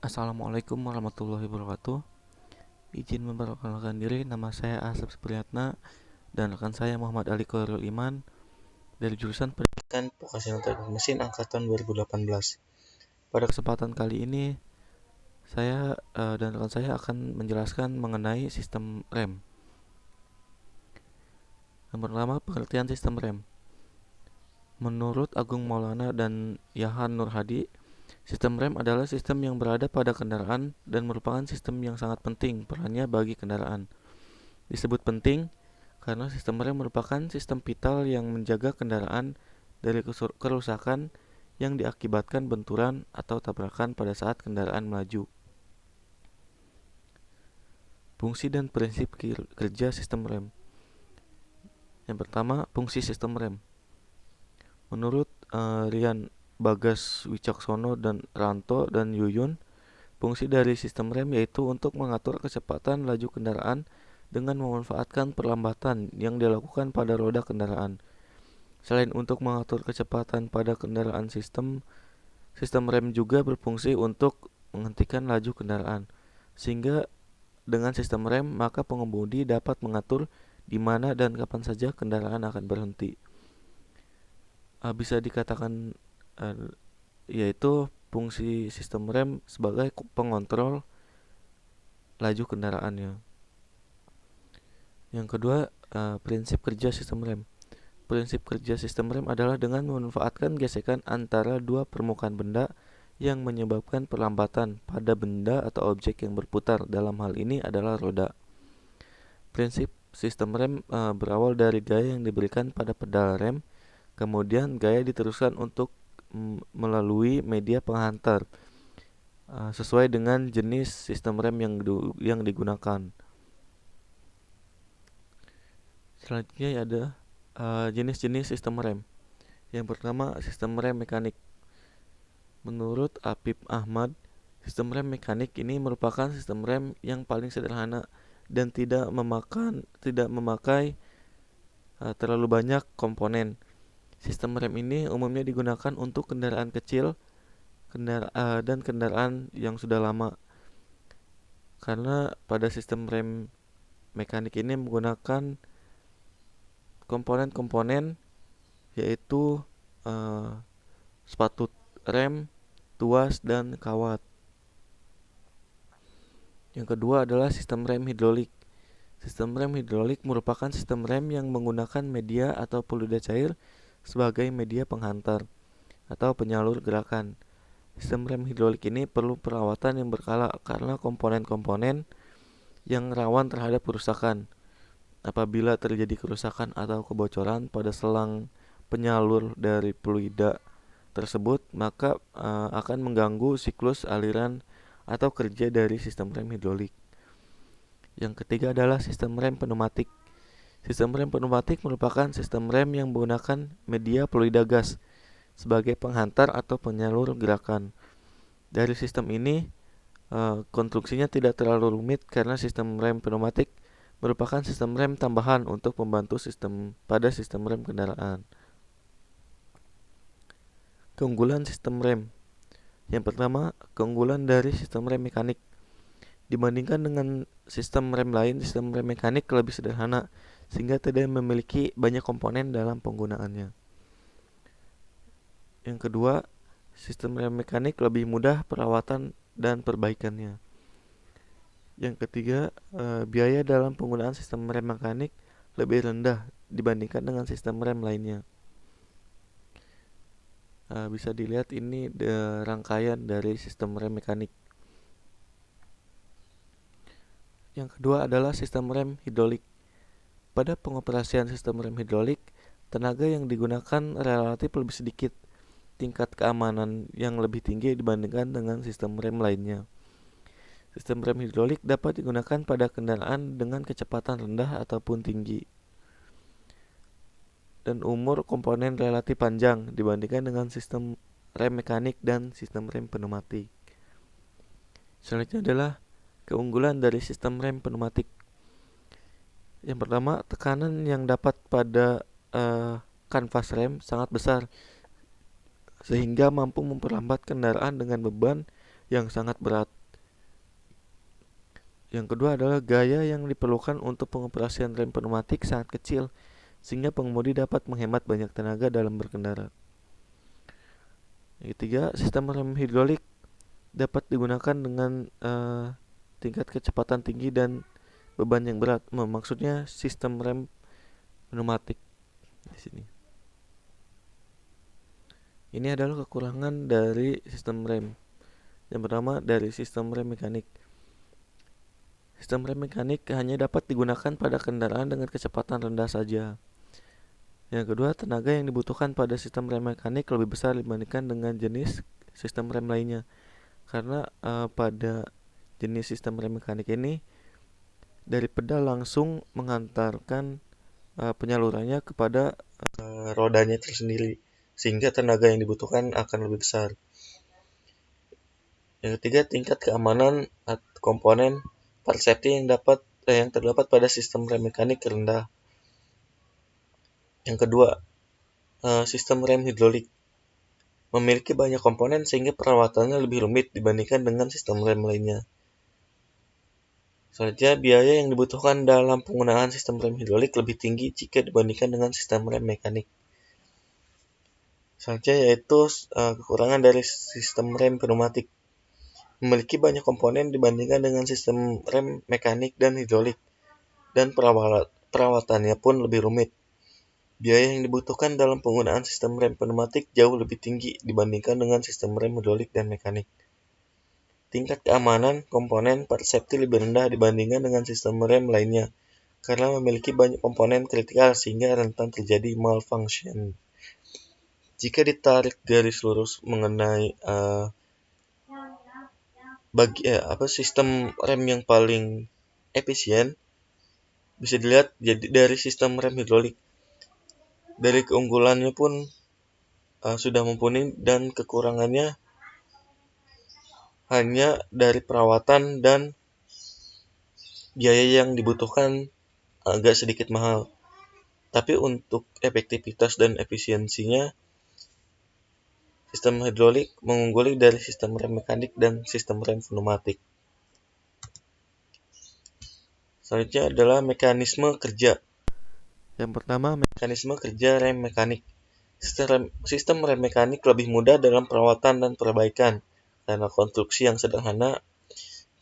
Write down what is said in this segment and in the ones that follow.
Assalamualaikum warahmatullahi wabarakatuh. Izin memperkenalkan diri, nama saya Asep Supriyatna dan rekan saya Muhammad Ali Khairul Iman dari jurusan Pendidikan Vokasional Teknik Mesin angkatan 2018. Pada kesempatan kali ini, saya dan rekan saya akan menjelaskan mengenai sistem rem. Yang pertama, pengertian sistem rem. Menurut Agung Maulana dan Yahan Nur Hadi, sistem rem adalah sistem yang berada pada kendaraan dan merupakan sistem yang sangat penting perannya bagi kendaraan. Disebut penting karena sistem rem merupakan sistem vital yang menjaga kendaraan dari kerusakan yang diakibatkan benturan atau tabrakan pada saat kendaraan melaju. Fungsi dan prinsip kerja sistem rem. Yang pertama, fungsi sistem rem. Menurut Rian Bagas Wicaksono dan Ranto dan Yuyun, fungsi dari sistem rem yaitu untuk mengatur kecepatan laju kendaraan dengan memanfaatkan perlambatan yang dilakukan pada roda kendaraan. Selain untuk mengatur kecepatan pada kendaraan, sistem rem juga berfungsi untuk menghentikan laju kendaraan. Sehingga dengan sistem rem, maka pengemudi dapat mengatur di mana dan kapan saja kendaraan akan berhenti. Bisa dikatakan yaitu fungsi sistem rem sebagai pengontrol laju kendaraannya. Yang kedua, prinsip kerja sistem rem. Prinsip kerja sistem rem adalah dengan memanfaatkan gesekan antara dua permukaan benda yang menyebabkan perlambatan pada benda atau objek yang berputar. Dalam hal ini adalah roda. Prinsip sistem rem berawal dari gaya yang diberikan pada pedal rem, kemudian gaya diteruskan untuk melalui media penghantar sesuai dengan jenis sistem rem yang digunakan. Selanjutnya ada jenis-jenis sistem rem. Yang pertama, sistem rem mekanik. Menurut Apip Ahmad, sistem rem mekanik ini merupakan sistem rem yang paling sederhana dan tidak memakai terlalu banyak komponen. Sistem rem ini umumnya digunakan untuk kendaraan kecil dan kendaraan yang sudah lama. Karena pada sistem rem mekanik ini menggunakan komponen-komponen yaitu spatu rem, tuas, dan kawat. Yang kedua adalah sistem rem hidrolik. Sistem rem hidrolik merupakan sistem rem yang menggunakan media atau fluida cair sebagai media penghantar atau penyalur gerakan. Sistem rem hidrolik ini perlu perawatan yang berkala karena komponen-komponen yang rawan terhadap kerusakan. Apabila terjadi kerusakan atau kebocoran pada selang penyalur dari fluida tersebut, maka akan mengganggu siklus aliran atau kerja dari sistem rem hidrolik. Yang ketiga adalah sistem rem pneumatik. Sistem rem pneumatik merupakan sistem rem yang menggunakan media fluida gas sebagai penghantar atau penyalur gerakan. Dari sistem ini, konstruksinya tidak terlalu rumit karena sistem rem pneumatik merupakan sistem rem tambahan untuk membantu sistem rem kendaraan. Keunggulan sistem rem. Yang pertama, keunggulan dari sistem rem mekanik. Dibandingkan dengan sistem rem lain, sistem rem mekanik lebih sederhana sehingga tidak memiliki banyak komponen dalam penggunaannya. Yang kedua, sistem rem mekanik lebih mudah perawatan dan perbaikannya. Yang ketiga, biaya dalam penggunaan sistem rem mekanik lebih rendah dibandingkan dengan sistem rem lainnya. Bisa dilihat ini rangkaian dari sistem rem mekanik. Yang kedua adalah sistem rem hidrolik. Pada pengoperasian sistem rem hidrolik, tenaga yang digunakan relatif lebih sedikit, tingkat keamanan yang lebih tinggi dibandingkan dengan sistem rem lainnya. Sistem rem hidrolik dapat digunakan pada kendaraan dengan kecepatan rendah ataupun tinggi, dan umur komponen relatif panjang dibandingkan dengan sistem rem mekanik dan sistem rem pneumatik. Selanjutnya adalah keunggulan dari sistem rem pneumatik. Yang pertama, tekanan yang dapat pada kanvas rem sangat besar sehingga mampu memperlambat kendaraan dengan beban yang sangat berat. Yang kedua adalah gaya yang diperlukan untuk pengoperasian rem pneumatik sangat kecil, sehingga pengemudi dapat menghemat banyak tenaga dalam berkendara. Yang ketiga, sistem rem hidrolik dapat digunakan dengan tingkat kecepatan tinggi dan beban yang berat. Maksudnya sistem rem pneumatik di sini. Ini adalah kekurangan dari sistem rem. Yang pertama, dari sistem rem mekanik. Sistem rem mekanik hanya dapat digunakan pada kendaraan dengan kecepatan rendah saja. Yang kedua, tenaga yang dibutuhkan pada sistem rem mekanik lebih besar dibandingkan dengan jenis sistem rem lainnya. Karena pada jenis sistem rem mekanik ini, dari pedal langsung mengantarkan penyalurannya kepada rodanya tersendiri, sehingga tenaga yang dibutuhkan akan lebih besar. Yang ketiga, tingkat keamanan komponen part safety yang terdapat pada sistem rem mekanik rendah. Yang kedua, sistem rem hidrolik memiliki banyak komponen sehingga perawatannya lebih rumit dibandingkan dengan sistem rem lainnya. Selanjutnya, biaya yang dibutuhkan dalam penggunaan sistem rem hidrolik lebih tinggi jika dibandingkan dengan sistem rem mekanik. Selanjutnya yaitu kekurangan dari sistem rem pneumatik. Memiliki banyak komponen dibandingkan dengan sistem rem mekanik dan hidrolik, dan perawatannya pun lebih rumit. Biaya yang dibutuhkan dalam penggunaan sistem rem pneumatik jauh lebih tinggi dibandingkan dengan sistem rem hidrolik dan mekanik. Tingkat keamanan komponen part safety lebih rendah dibandingkan dengan sistem rem lainnya, karena memiliki banyak komponen kritikal sehingga rentan terjadi malfunction. Jika ditarik garis lurus mengenai sistem rem yang paling efisien, bisa dilihat jadi dari sistem rem hidrolik. Dari keunggulannya pun sudah mumpuni, dan kekurangannya hanya dari perawatan dan biaya yang dibutuhkan agak sedikit mahal. Tapi untuk efektivitas dan efisiensinya, sistem hidrolik mengungguli dari sistem rem mekanik dan sistem rem pneumatik. Selanjutnya adalah mekanisme kerja. Yang pertama, mekanisme kerja rem mekanik. Sistem rem mekanik lebih mudah dalam perawatan dan perbaikan. Karena konstruksi yang sederhana,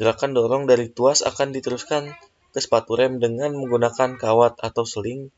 gerakan dorong dari tuas akan diteruskan ke sepatu rem dengan menggunakan kawat atau seling.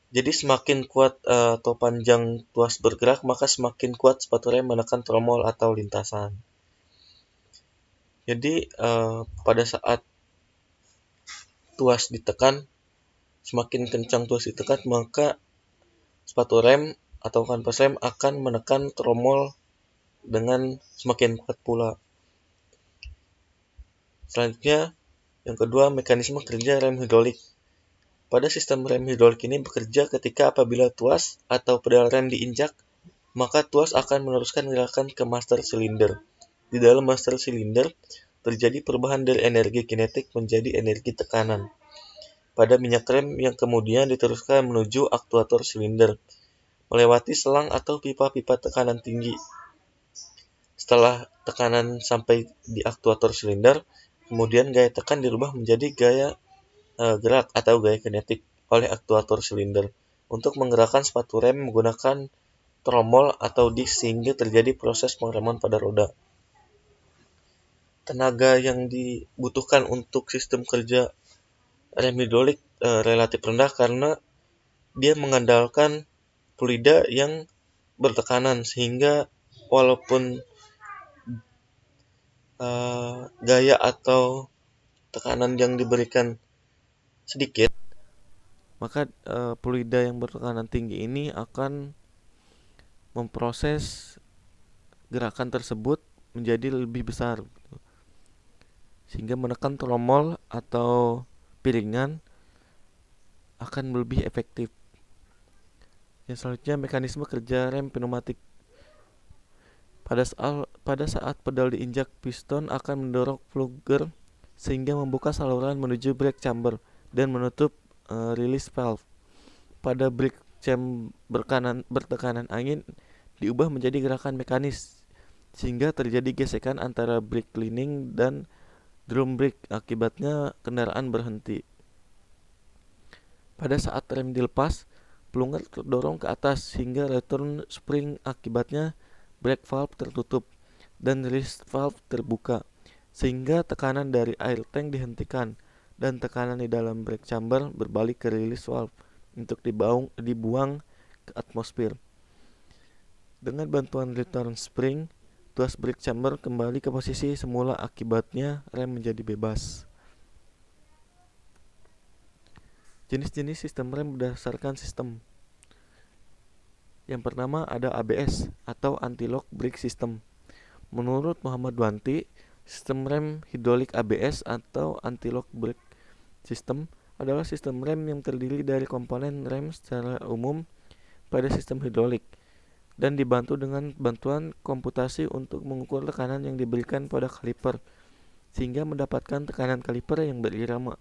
Jadi semakin kuat atau panjang tuas bergerak, maka semakin kuat sepatu rem menekan tromol atau lintasan. Jadi pada saat tuas ditekan, semakin kencang tuas ditekan, maka sepatu rem atau kanvas rem akan menekan tromol dengan semakin kuat pula. Selanjutnya, yang kedua, mekanisme kerja rem hidrolik. Pada sistem rem hidrolik ini bekerja ketika apabila tuas atau pedal rem diinjak, maka tuas akan meneruskan gerakan ke master cylinder. Di dalam master cylinder, terjadi perubahan dari energi kinetik menjadi energi tekanan pada minyak rem yang kemudian diteruskan menuju aktuator silinder, melewati selang atau pipa-pipa tekanan tinggi. Setelah tekanan sampai di aktuator silinder, kemudian gaya tekan dirubah menjadi gaya gerak atau gaya kinetik oleh aktuator silinder untuk menggerakkan sepatu rem menggunakan tromol atau disk sehingga terjadi proses pengereman pada roda. Tenaga yang dibutuhkan untuk sistem kerja rem hidrolik relatif rendah karena dia mengandalkan fluida yang bertekanan, sehingga walaupun gaya atau tekanan yang diberikan sedikit, maka fluida yang bertekanan tinggi ini akan memproses gerakan tersebut menjadi lebih besar, sehingga menekan tromol atau piringan akan lebih efektif. Yang selanjutnya, mekanisme kerja rem pneumatik. Pada saat pedal diinjak, piston akan mendorong plugger sehingga membuka saluran menuju brake chamber dan menutup release valve. Pada brake chamber bertekanan angin diubah menjadi gerakan mekanis sehingga terjadi gesekan antara brake cleaning dan drum brake. Akibatnya kendaraan berhenti. Pada saat rem dilepas, pelungan terdorong ke atas sehingga return spring, akibatnya brake valve tertutup dan release valve terbuka, sehingga tekanan dari air tank dihentikan dan tekanan di dalam brake chamber berbalik ke release valve untuk dibuang ke atmosfer. Dengan bantuan return spring, tuas brake chamber kembali ke posisi semula, akibatnya rem menjadi bebas. Jenis-jenis sistem rem berdasarkan sistem. Yang pertama ada ABS atau Anti-Lock Brake System. Menurut Muhammad Wanti, sistem rem hidrolik ABS atau Anti-Lock Brake System adalah sistem rem yang terdiri dari komponen rem secara umum pada sistem hidrolik dan dibantu dengan bantuan komputasi untuk mengukur tekanan yang diberikan pada kaliper sehingga mendapatkan tekanan kaliper yang berirama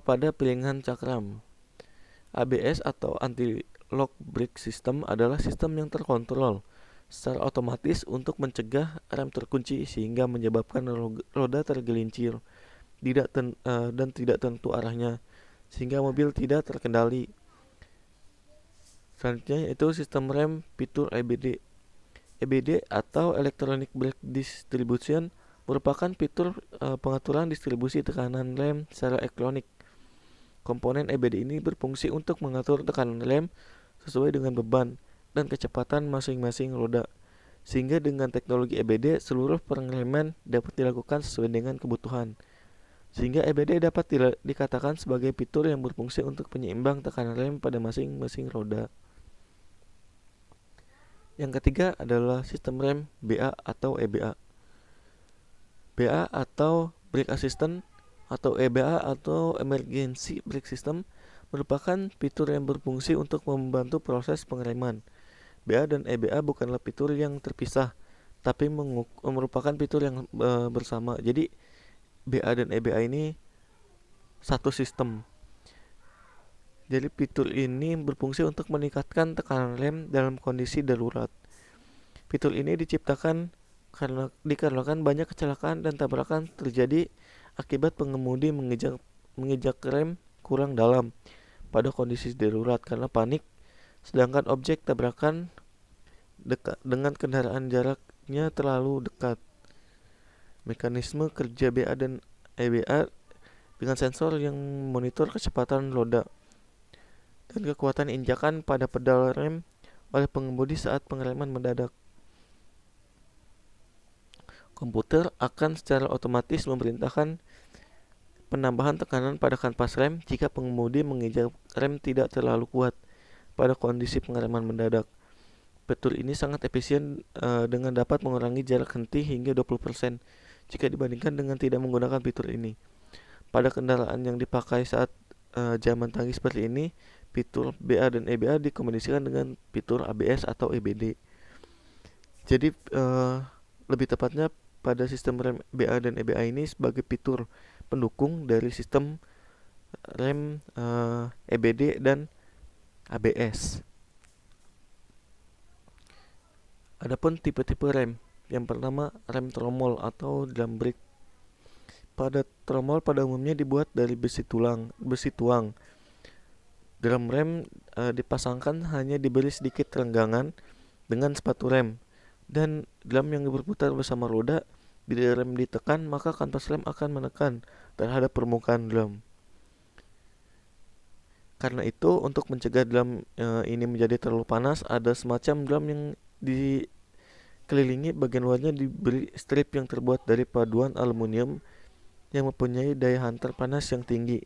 pada piringan cakram. ABS atau Anti-Lock Brake System adalah sistem yang terkontrol secara otomatis untuk mencegah rem terkunci sehingga menyebabkan roda tergelincir dan tidak tentu arahnya sehingga mobil tidak terkendali. Selanjutnya yaitu sistem rem fitur EBD. EBD atau Electronic Brake Distribution merupakan fitur pengaturan distribusi tekanan rem secara elektronik. Komponen EBD ini berfungsi untuk mengatur tekanan rem sesuai dengan beban dan kecepatan masing-masing roda, sehingga dengan teknologi EBD seluruh pengereman dapat dilakukan sesuai dengan kebutuhan. Sehingga EBD dapat dikatakan sebagai fitur yang berfungsi untuk penyeimbang tekanan rem pada masing-masing roda. Yang ketiga adalah sistem rem BA atau EBA. BA atau Brake Assistant atau EBA atau Emergency Brake System merupakan fitur yang berfungsi untuk membantu proses pengereman. BA dan EBA bukanlah fitur yang terpisah, tapi merupakan fitur yang bersama. Jadi BA dan EBA ini satu sistem. Jadi fitur ini berfungsi untuk meningkatkan tekanan rem dalam kondisi darurat. Fitur ini diciptakan dikarenakan banyak kecelakaan dan tabrakan terjadi akibat pengemudi menginjak rem kurang dalam pada kondisi darurat karena panik, sedangkan objek tabrakan dekat dengan kendaraan jaraknya terlalu dekat. Mekanisme kerja BA dan EBA dengan sensor yang monitor kecepatan roda dan kekuatan injakan pada pedal rem oleh pengemudi saat pengereman mendadak. Komputer akan secara otomatis memerintahkan penambahan tekanan pada kanvas rem jika pengemudi menginjak rem tidak terlalu kuat pada kondisi pengereman mendadak. Fitur ini sangat efisien dengan dapat mengurangi jarak henti hingga 20% jika dibandingkan dengan tidak menggunakan fitur ini. Pada kendaraan yang dipakai saat zaman tangki seperti ini, fitur BA dan EBA dikombinasikan dengan fitur ABS atau EBD. Jadi lebih tepatnya pada sistem rem BA dan EBA ini sebagai fitur pendukung dari sistem rem EBD dan ABS. Adapun tipe-tipe rem. Yang pertama, rem tromol atau drum brake. Pada tromol pada umumnya dibuat dari besi tuang. Drum rem dipasangkan hanya diberi sedikit renggangan dengan sepatu rem, dan drum yang berputar bersama roda. Bila rem ditekan, maka kanvas rem akan menekan terhadap permukaan drum. Karena itu, untuk mencegah drum ini menjadi terlalu panas, ada semacam drum yang dikelilingi bagian luarnya diberi strip yang terbuat dari paduan aluminium yang mempunyai daya hantar panas yang tinggi.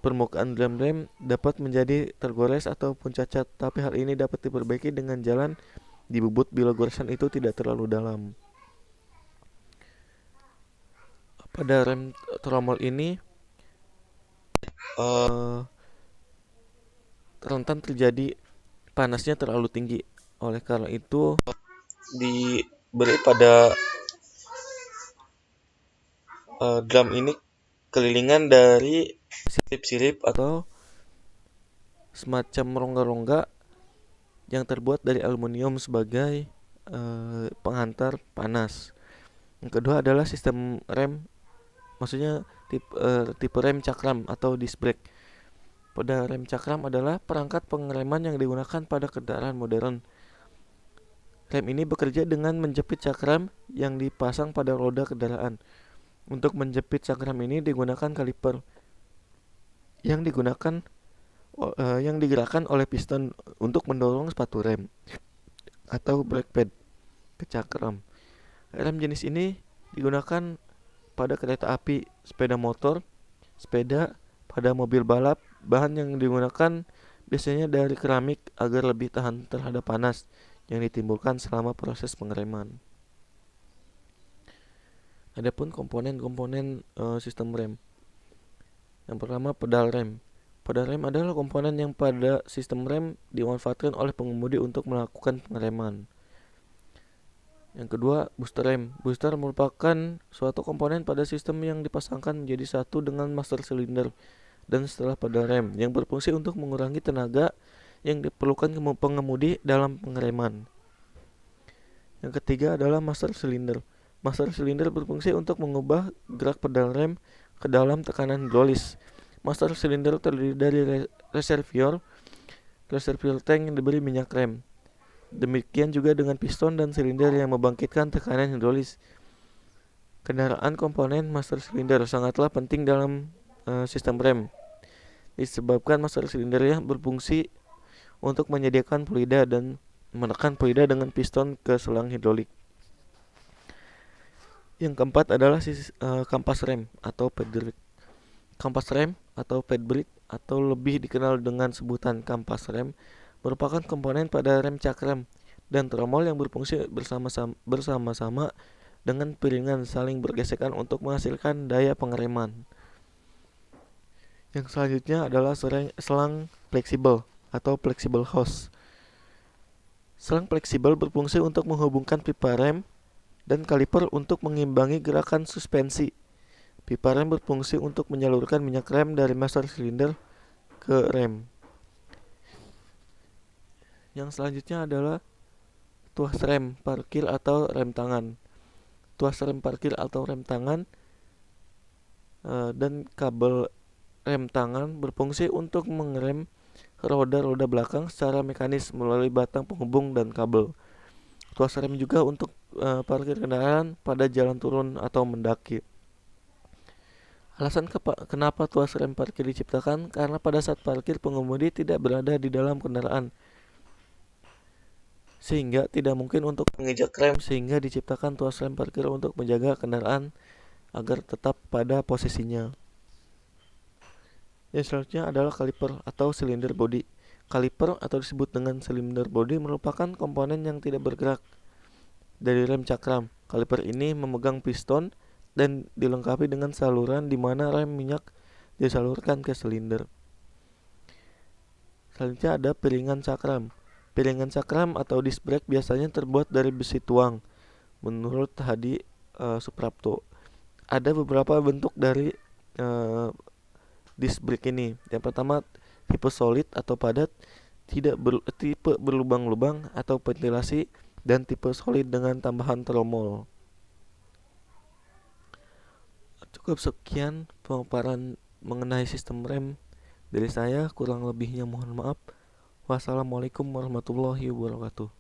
Permukaan drum rem dapat menjadi tergores ataupun cacat, tapi hal ini dapat diperbaiki dengan jalan dibubut bila goresan itu tidak terlalu dalam. Pada rem tromol ini rentan terjadi panasnya terlalu tinggi. Oleh karena itu diberi pada drum ini kelilingan dari sirip-sirip atau semacam rongga-rongga yang terbuat dari aluminium sebagai penghantar panas. Yang kedua adalah sistem rem, maksudnya tipe rem cakram atau disc brake. Pada rem cakram adalah perangkat pengereman yang digunakan pada kendaraan modern. Rem ini bekerja dengan menjepit cakram yang dipasang pada roda kendaraan. Untuk menjepit cakram ini digunakan kaliper yang digerakkan oleh piston untuk mendorong sepatu rem atau brake pad ke cakram. Rem jenis ini digunakan pada kereta api, sepeda motor, sepeda, pada mobil balap. Bahan yang digunakan biasanya dari keramik agar lebih tahan terhadap panas yang ditimbulkan selama proses pengereman. Adapun komponen-komponen sistem rem. Yang pertama, pedal rem. Pedal rem adalah komponen yang pada sistem rem dimanfaatkan oleh pengemudi untuk melakukan pengereman. Yang kedua, booster rem. Booster merupakan suatu komponen pada sistem yang dipasangkan menjadi satu dengan master silinder dan setelah pedal rem yang berfungsi untuk mengurangi tenaga yang diperlukan pengemudi dalam pengereman. Yang ketiga adalah master silinder. Master silinder berfungsi untuk mengubah gerak pedal rem ke dalam tekanan hidrolis. Master silinder terdiri dari reservoir tank yang diberi minyak rem. Demikian juga dengan piston dan silinder yang membangkitkan tekanan hidrolis. Kendaraan komponen master silinder sangatlah penting dalam sistem rem, disebabkan master silindernya berfungsi untuk menyediakan fluida dan menekan fluida dengan piston ke selang hidrolik. Yang keempat adalah kampas rem atau pad brake. Kampas rem atau pad brake atau lebih dikenal dengan sebutan kampas rem merupakan komponen pada rem cakram dan tromol yang berfungsi bersama-sama dengan piringan saling bergesekan untuk menghasilkan daya pengereman. Yang selanjutnya adalah selang fleksibel atau flexible hose. Selang fleksibel berfungsi untuk menghubungkan pipa rem dan kaliper untuk mengimbangi gerakan suspensi. Pipa rem berfungsi untuk menyalurkan minyak rem dari master silinder ke rem. Yang selanjutnya adalah tuas rem parkir atau rem tangan. Tuas rem parkir atau rem tangan dan kabel rem tangan berfungsi untuk mengerem roda-roda belakang secara mekanis melalui batang penghubung dan kabel. Tuas rem juga untuk parkir kendaraan pada jalan turun atau mendaki. Alasan kenapa tuas rem parkir diciptakan karena pada saat parkir pengemudi tidak berada di dalam kendaraan, sehingga tidak mungkin untuk menginjak rem, sehingga diciptakan tuas rem parkir untuk menjaga kendaraan agar tetap pada posisinya. Yang selanjutnya adalah kaliper atau silinder body. Kaliper atau disebut dengan silinder body merupakan komponen yang tidak bergerak dari rem cakram. Kaliper ini memegang piston dan dilengkapi dengan saluran di mana rem minyak disalurkan ke silinder. Selanjutnya ada piringan cakram. Piringan cakram atau disc brake biasanya terbuat dari besi tuang. Menurut Hadi Suprapto, ada beberapa bentuk dari disc brake ini. Yang pertama, tipe solid atau padat, tipe berlubang-lubang atau ventilasi, dan tipe solid dengan tambahan tromol. Cukup sekian pemaparan mengenai sistem rem dari saya, kurang lebihnya mohon maaf. Wassalamualaikum warahmatullahi wabarakatuh.